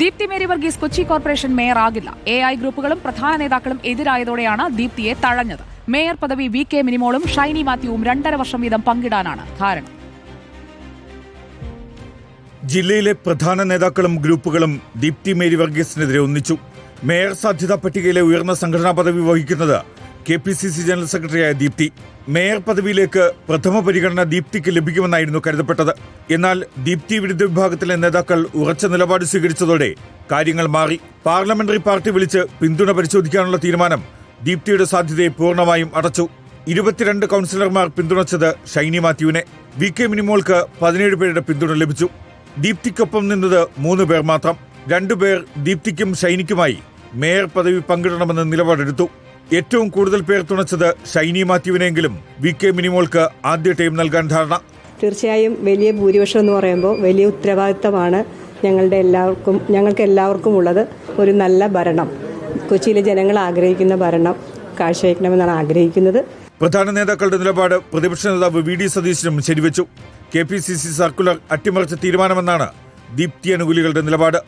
Deepthi Mary Varghese Kochi corporation mayor ആകില്ല. AI ഗ്രൂപ്പുകളും പ്രധാന നേതാക്കളും എതിരായതോടെയാണ് ദീപ്തിയെ തഴഞ്ഞത്. മേയർ പദവി VK മിനിമോളും ഷൈനി മാത്യുവും 2.5 വർഷം വീതം പങ്കിടാനാണ് ധാരണ. ജില്ലയിലെ പ്രധാന നേതാക്കളും ഗ്രൂപ്പുകളും ദീപ്തി മേരി വർഗീസിനെതിരെ ഒന്നിച്ചു. മേയർ സാധ്യതാ പട്ടികയിലെ ഉയർന്ന സംഘടനാ പദവി വഹിക്കുന്നത് KPCC ജനറൽ സെക്രട്ടറിയായ ദീപ്തി. മേയർ പദവിയിലേക്ക് പ്രഥമ പരിഗണന ദീപ്തിക്ക് ലഭിക്കുമെന്നായിരുന്നു കരുതപ്പെട്ടത്. എന്നാൽ ദീപ്തി വിരുദ്ധ വിഭാഗത്തിലെ നേതാക്കൾ ഉറച്ച നിലപാട് സ്വീകരിച്ചതോടെ കാര്യങ്ങൾ മാറി. പാർലമെന്ററി പാർട്ടി വിളിച്ച് പിന്തുണ പരിശോധിക്കാനുള്ള തീരുമാനം ദീപ്തിയുടെ സാധ്യതയെ പൂർണ്ണമായും അടച്ചു. 22 കൗൺസിലർമാർ പിന്തുണച്ചത് ഷൈനി മാത്യുവിനെ. VK മിനിമോൾക്ക് 17 പേരുടെ പിന്തുണ ലഭിച്ചു. ദീപ്തിക്കൊപ്പം നിന്നത് 3 പേർ മാത്രം. 2 പേർ ദീപ്തിക്കും ഷൈനിക്കുമായി മേയർ പദവി പങ്കിടണമെന്ന് നിലപാടെടുത്തു. ഏറ്റവും കൂടുതൽ പേർ തുണച്ചത് ഷൈനി മാത്യുവിനെങ്കിലും VK മിനിമോൾക്ക് ആദ്യ ടൈം നൽകാൻ ധാരണ. തീർച്ചയായും വലിയ ഭൂരിപക്ഷം എന്ന് പറയുമ്പോൾ വലിയ ഉത്തരവാദിത്തമാണ് ഞങ്ങൾക്ക് എല്ലാവർക്കും ഉള്ളത്. ഒരു നല്ല ഭരണം, കൊച്ചിയിലെ ജനങ്ങൾ ആഗ്രഹിക്കുന്ന ഭരണം കാഴ്ചവെക്കണമെന്നാണ് ആഗ്രഹിക്കുന്നത്. പ്രധാന നേതാക്കളുടെ നിലപാട് പ്രതിപക്ഷ നേതാവ് VD സതീശനും ശരിവെച്ചു. KPCC സർക്കുലർ അട്ടിമറിച്ച തീരുമാനമെന്നാണ് ദീപ്തി അനുകൂലികളുടെ നിലപാട്.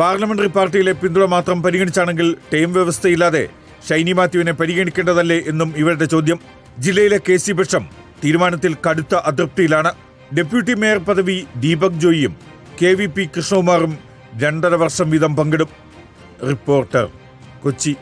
പാർലമെന്ററി പാർട്ടിയിലെ പിന്തുണ മാത്രം പരിഗണിച്ചാണെങ്കിൽ ടൈം വ്യവസ്ഥയില്ലാതെ ഷൈനി മാത്യുവിനെ പരിഗണിക്കേണ്ടതല്ലേ എന്നും ഇവരുടെ ചോദ്യം. ജില്ലയിലെ KC പക്ഷം തീരുമാനത്തിൽ കടുത്ത അതൃപ്തിയിലാണ്. ഡെപ്യൂട്ടി മേയർ പദവി ദീപക് ജോയിയും KVP കൃഷ്ണകുമാറും 2.5 വർഷം വീതം പങ്കിടും. റിപ്പോർട്ടർ, കൊച്ചി.